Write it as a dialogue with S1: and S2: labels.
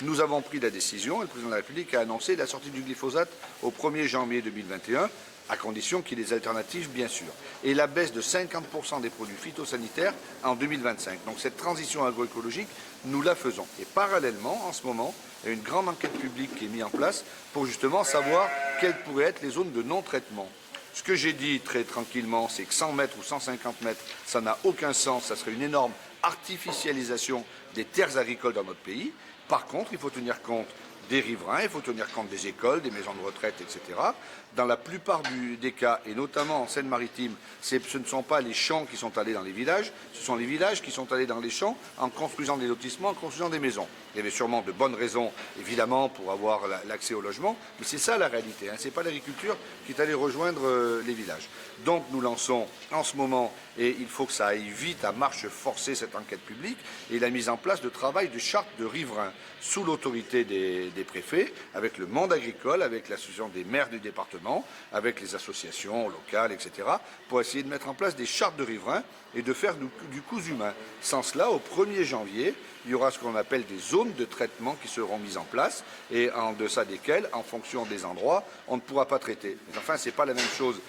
S1: nous avons pris la décision, et le président de la République a annoncé la sortie du glyphosate au 1er janvier 2021, à condition qu'il y ait des alternatives, bien sûr, et la baisse de 50% des produits phytosanitaires en 2025. Donc cette transition agroécologique, nous la faisons. Et parallèlement, en ce moment, il y a une grande enquête publique qui est mise en place pour justement savoir quelles pourraient être les zones de non-traitement. Ce que j'ai dit très tranquillement, c'est que 100 mètres ou 150 mètres, ça n'a aucun sens, ça serait une énorme artificialisation des terres agricoles dans notre pays. Par contre, il faut tenir compte des riverains, il faut tenir compte des écoles, des maisons de retraite, etc. Dans la plupart des cas, et notamment en Seine-Maritime, ce ne sont pas les champs qui sont allés dans les villages, ce sont les villages qui sont allés dans les champs en construisant des lotissements, en construisant des maisons. Il y avait sûrement de bonnes raisons, évidemment, pour avoir l'accès au logement, mais c'est ça la réalité, hein. Ce n'est pas l'agriculture qui est allée rejoindre les villages. Donc nous lançons en ce moment, et il faut que ça aille vite à marche forcée, cette enquête publique, et la mise en place de travail de chartes de riverains sous l'autorité des préfets, avec le monde agricole, avec l'association des maires du département, avec les associations locales, etc., pour essayer de mettre en place des chartes de riverains et de faire du cousu humain. Sans cela, au 1er janvier, il y aura ce qu'on appelle des zones de traitement qui seront mises en place et en deçà desquelles, en fonction des endroits, on ne pourra pas traiter. Mais enfin, ce n'est pas la même chose